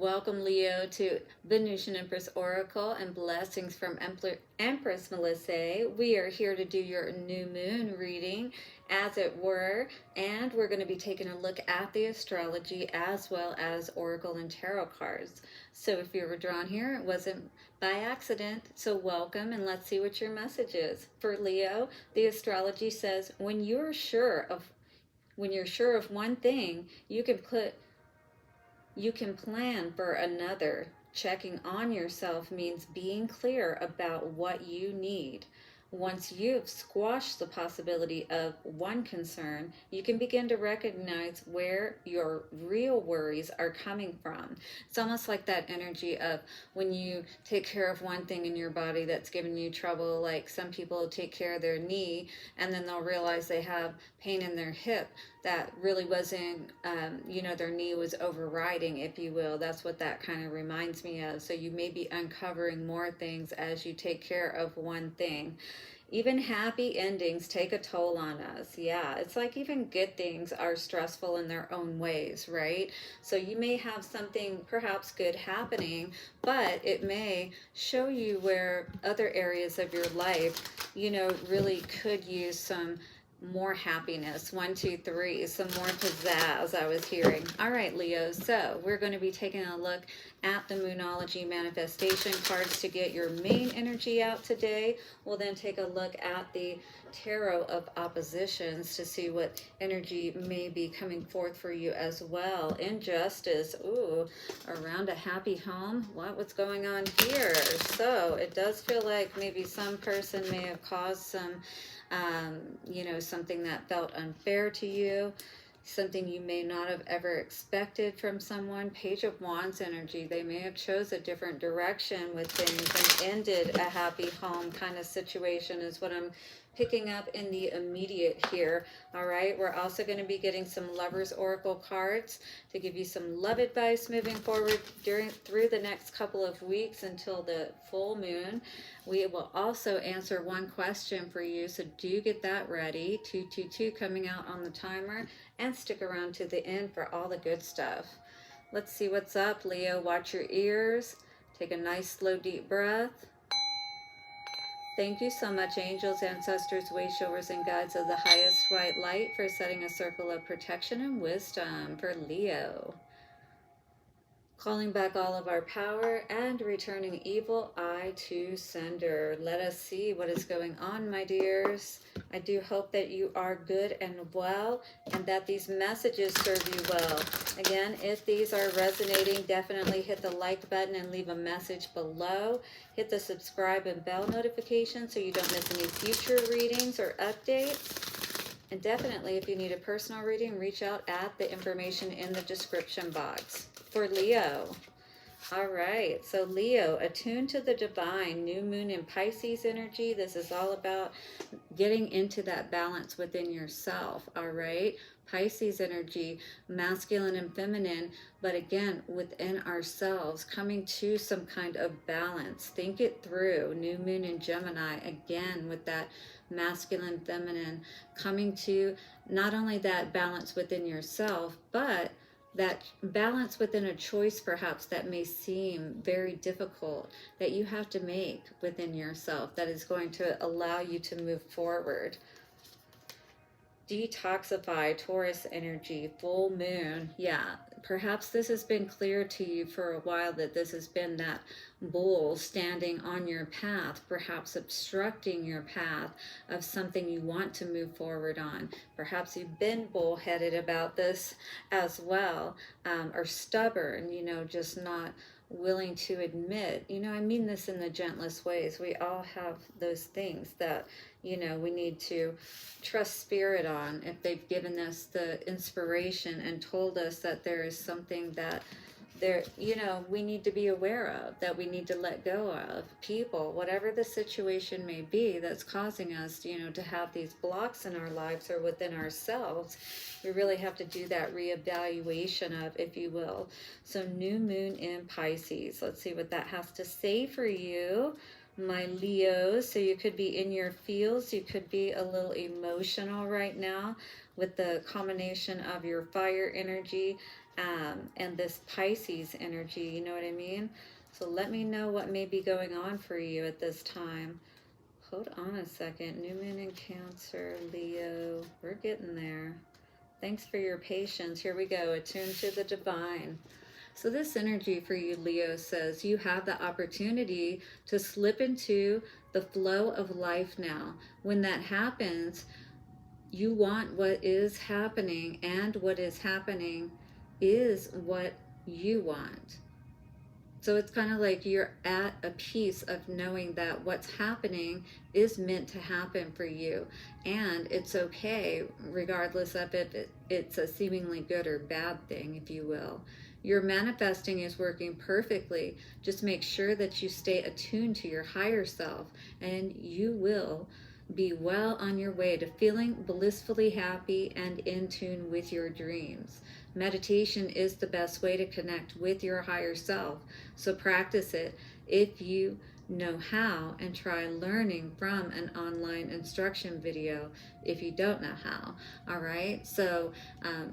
Welcome, Leo, to Venusian Empress Oracle and blessings from Empress Melissae. We are here to do your new moon reading, as it were, and we're going to be taking a look at the astrology as well as oracle and tarot cards. So if you were drawn here, it wasn't by accident. So welcome, and let's see what your message is. For Leo, the astrology says when you're sure of one thing, you can plan for another. Checking on yourself means being clear about what you need. Once you've squashed the possibility of one concern, you can begin to recognize where your real worries are coming from. It's almost like that energy of when you take care of one thing in your body that's giving you trouble, like some people take care of their knee and then they'll realize they have pain in their hip that really wasn't, their knee was overriding, if you will. That's what that kind of reminds me of. So you may be uncovering more things as you take care of one thing. Even happy endings take a toll on us. Yeah, it's like even good things are stressful in their own ways, right? So you may have something perhaps good happening, but it may show you where other areas of your life, really could use some more happiness. 1, 2, 3, some more pizzazz I was hearing. All right, Leo, so we're going to be taking a look at the Moonology Manifestation cards to get your main energy out today. We'll then take a look at the Tarot of Oppositions to see what energy may be coming forth for you as well. Injustice, ooh, around a happy home. What's going on here? So it does feel like maybe some person may have caused some something that felt unfair to you, something you may not have ever expected from someone. Page of Wands energy. They may have chose a different direction with things and ended a happy home kind of situation is what I'm picking up in the immediate here. All right, we're also going to be getting some Lovers Oracle cards to give you some love advice moving forward through the next couple of weeks until the full moon. We will also answer one question for you, so do get that ready. 222 coming out on the timer, and stick around to the end for all the good stuff. Let's see what's up, Leo. Watch your ears. Take a nice, slow, deep breath. Thank you so much, angels, ancestors, way showers, and guides of the highest white light, for setting a circle of protection and wisdom for Leo. Calling back all of our power and returning evil eye to sender. Let us see what is going on, my dears. I do hope that you are good and well, and that these messages serve you well. Again, if these are resonating, definitely hit the like button and leave a message below. Hit the subscribe and bell notification so you don't miss any future readings or updates. And definitely, if you need a personal reading, reach out at the information in the description box. For Leo. All right, so Leo, attuned to the divine, new moon in Pisces energy. This is all about getting into that balance within yourself, all right? Pisces energy, masculine and feminine, but again, within ourselves, coming to some kind of balance. Think it through. New moon in Gemini, again, with that masculine, feminine, coming to not only that balance within yourself, but that balance within a choice perhaps that may seem very difficult that you have to make within yourself that is going to allow you to move forward. Detoxify, Taurus energy, full moon. Yeah, perhaps this has been clear to you for a while that this has been that bull standing on your path, perhaps obstructing your path of something you want to move forward on. Perhaps you've been bullheaded about this as well, or stubborn, just not willing to admit. I mean this in the gentlest ways. We all have those things that we need to trust spirit on. If they've given us the inspiration and told us that there is something that we need to be aware of, that we need to let go of, people, whatever the situation may be that's causing us, to have these blocks in our lives or within ourselves, we really have to do that reevaluation of, if you will. So new moon in Pisces. Let's see what that has to say for you, my Leos. So you could be in your feels, you could be a little emotional right now with the combination of your fire energy and this Pisces energy, you know what I mean? So let me know what may be going on for you at this time. Hold on a second. New Moon in Cancer, Leo. We're getting there. Thanks for your patience. Here we go. Attune to the divine. So this energy for you, Leo, says you have the opportunity to slip into the flow of life now. When that happens, you want what is happening, and what is happening is what you want. So it's kind of like you're at a piece of knowing that what's happening is meant to happen for you. And it's okay, regardless of if it's a seemingly good or bad thing, if you will. Your manifesting is working perfectly. Just make sure that you stay attuned to your higher self, and you will be well on your way to feeling blissfully happy and in tune with your dreams. Meditation is the best way to connect with your higher self, so practice it if you know how, and try learning from an online instruction video if you don't know how. All right, so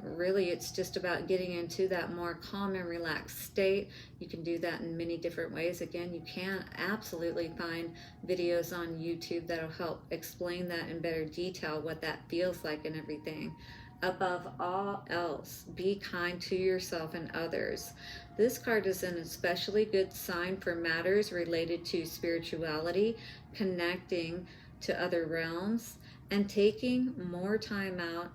really it's just about getting into that more calm and relaxed state. You can do that in many different ways. Again, you can absolutely find videos on YouTube that'll help explain that in better detail, what that feels like and everything. Above all else, be kind to yourself and others. This card is an especially good sign for matters related to spirituality, connecting to other realms, and taking more time out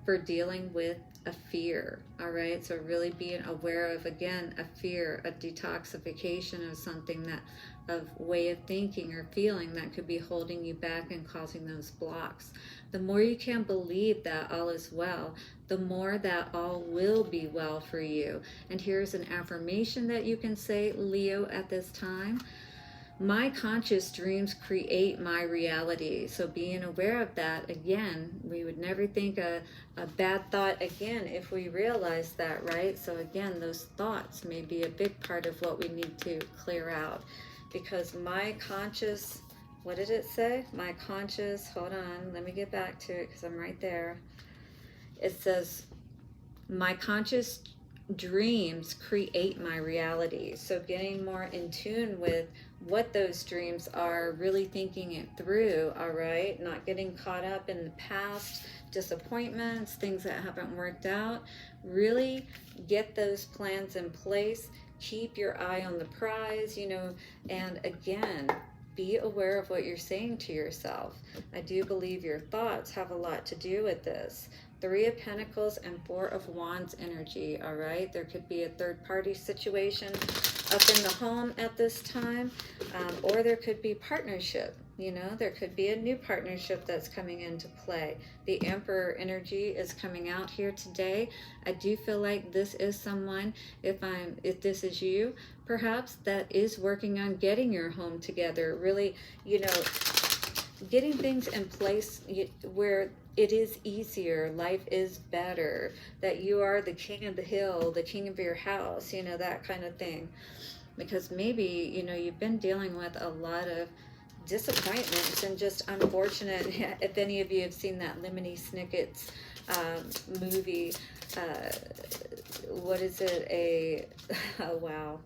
for dealing with a fear. All right, so really being aware of, again, a fear, a detoxification of something, that of way of thinking or feeling that could be holding you back and causing those blocks. The more you can believe that all is well, the more that all will be well for you. And here's an affirmation that you can say, Leo, at this time. My conscious dreams create my reality. So being aware of that, again, we would never think a bad thought again if we realize that, right? So again, those thoughts may be a big part of what we need to clear out, because my conscious, what did it say? My conscious, hold on, let me get back to it because I'm right there. It says, my conscious dreams create my reality. So getting more in tune with what those dreams are, really thinking it through, all right? Not getting caught up in the past disappointments, things that haven't worked out. Really get those plans in place. Keep your eye on the prize, you know, and again, be aware of what you're saying to yourself. I do believe your thoughts have a lot to do with this. Three of Pentacles and Four of Wands energy, all right? There could be a third-party situation up in the home at this time, or there could be partnership. You know, there could be a new partnership that's coming into play. The Emperor energy is coming out here today. I do feel like this is someone, if this is you, perhaps, that is working on getting your home together, really, you know, getting things in place where it is easier, life is better, that you are the king of the hill, the king of your house, you know, that kind of thing. Because maybe, you know, you've been dealing with a lot of disappointments and just unfortunate. If any of you have seen that Lemony Snicket's movie, what is it? Oh wow.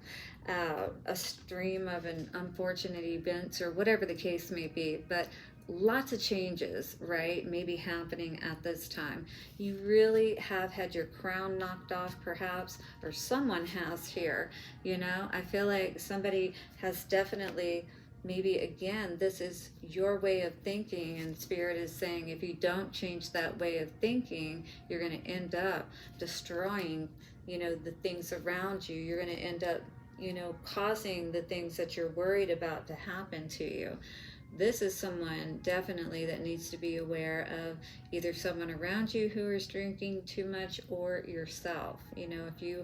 A stream of an unfortunate events, or whatever the case may be, but lots of changes, right, maybe happening at this time. You really have had your crown knocked off, perhaps, or someone has here, you know. I feel like somebody has definitely, maybe again, this is your way of thinking, and Spirit is saying if you don't change that way of thinking, you're going to end up destroying, you know, the things around you. You're going to end up, you know, causing the things that you're worried about to happen to you. This is someone definitely that needs to be aware of either someone around you who is drinking too much, or yourself. You know, if you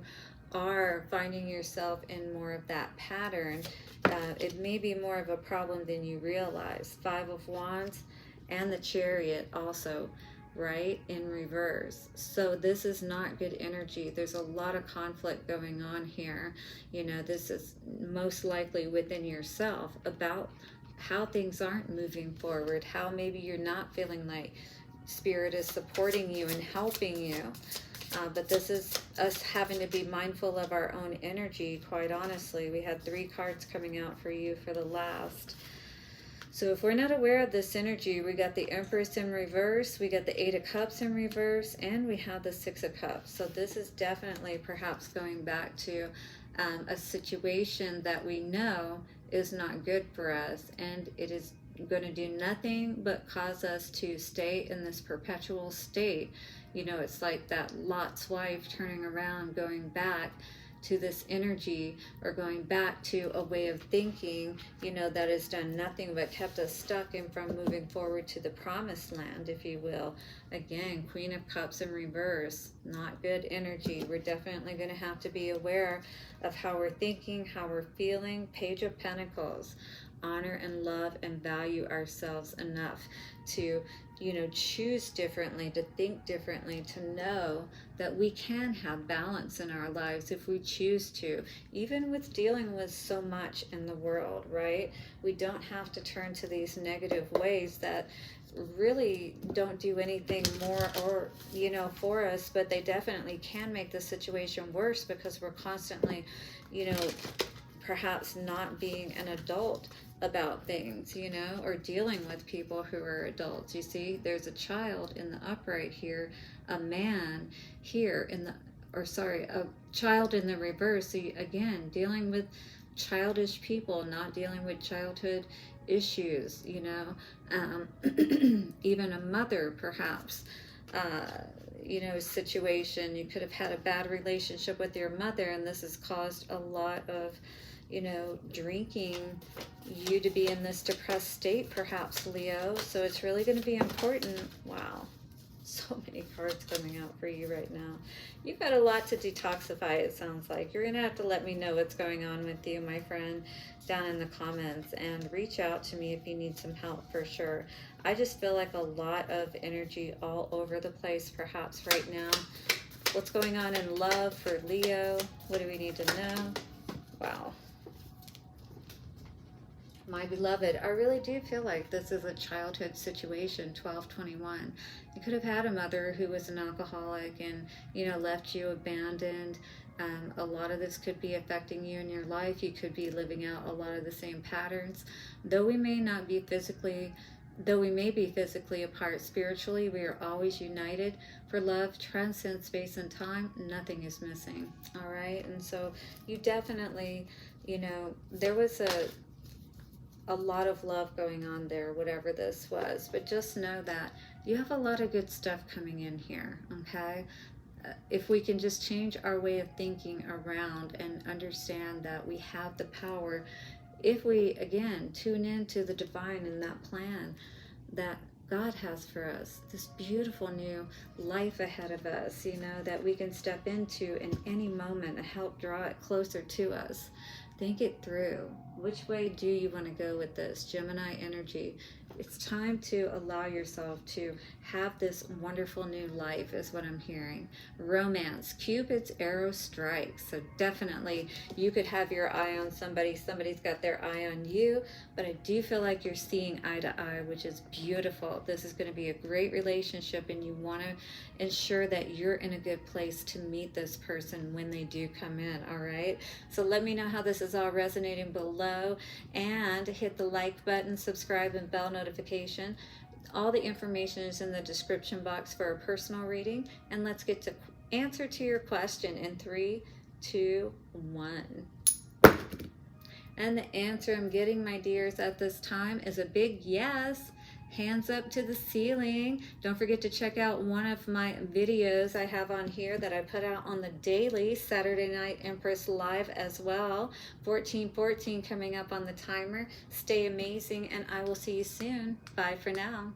are finding yourself in more of that pattern, it may be more of a problem than you realize. Five of Wands and the Chariot also, right, in reverse. So this is not good energy. There's a lot of conflict going on here. You know, this is most likely within yourself about how things aren't moving forward, how maybe you're not feeling like Spirit is supporting you and helping you. But this is us having to be mindful of our own energy, quite honestly. We had 3 cards coming out for you for the last. So if we're not aware of this energy, we got the Empress in reverse, we got the 8 of Cups in reverse, and we have the 6 of Cups. So this is definitely perhaps going back to a situation that we know is not good for us, and it is going to do nothing but cause us to stay in this perpetual state. You know, it's like that Lot's wife turning around, going back to this energy, or going back to a way of thinking, you know, that has done nothing but kept us stuck and from moving forward to the promised land, if you will. Again, Queen of Cups in reverse, not good energy. We're definitely going to have to be aware of how we're thinking, how we're feeling. Page of Pentacles, honor and love and value ourselves enough to, you know, choose differently, to think differently, to know that we can have balance in our lives if we choose to, even with dealing with so much in the world, right? We don't have to turn to these negative ways that really don't do anything more or, you know, for us, but they definitely can make the situation worse because we're constantly, you know, perhaps not being an adult about things, you know, or dealing with people who are adults. You see, there's a child in the upright here, a man here in the, or sorry, a child in the reverse. So again, dealing with childish people, not dealing with childhood issues, you know, even a mother perhaps, you know, situation. You could have had a bad relationship with your mother, and this has caused a lot of, you know, drinking you to be in this depressed state, perhaps, Leo. So it's really going to be important. Wow, so many cards coming out for you right now. You've got a lot to detoxify, it sounds like. You're going to have to let me know what's going on with you, my friend, down in the comments, and reach out to me if you need some help, for sure. I just feel like a lot of energy all over the place, perhaps, right now. What's going on in love for Leo? What do we need to know? Wow. My beloved, I really do feel like this is a childhood situation, 1221. You could have had a mother who was an alcoholic and, you know, left you abandoned. A lot of this could be affecting you in your life. You could be living out a lot of the same patterns. Though we may be physically apart spiritually, we are always united. For love transcends space and time. Nothing is missing. All right. And so you definitely, you know, there was a lot of love going on there, whatever this was. But just know that you have a lot of good stuff coming in here, okay? If we can just change our way of thinking around and understand that we have the power, if we, again, tune into the divine and that plan that God has for us, this beautiful new life ahead of us, you know, that we can step into in any moment and help draw it closer to us. Think it through. Which way do you want to go with this, Gemini energy? It's time to allow yourself to have this wonderful new life, is what I'm hearing. Romance, Cupid's arrow strikes. So definitely you could have your eye on somebody. Somebody's got their eye on you. But I do feel like you're seeing eye to eye, which is beautiful. This is going to be a great relationship, and you want to ensure that you're in a good place to meet this person when they do come in, all right? So let me know how this is all resonating below, and hit the like button, subscribe, and bell notification. All the information is in the description box for a personal reading, and let's get to answer to your question in 3, 2, 1. And the answer I'm getting, my dears, at this time is a big yes. Hands up to the ceiling. Don't forget to check out one of my videos I have on here that I put out on the daily Saturday Night Empress Live as well. 1414 coming up on the timer. Stay amazing, and I will see you soon. Bye for now.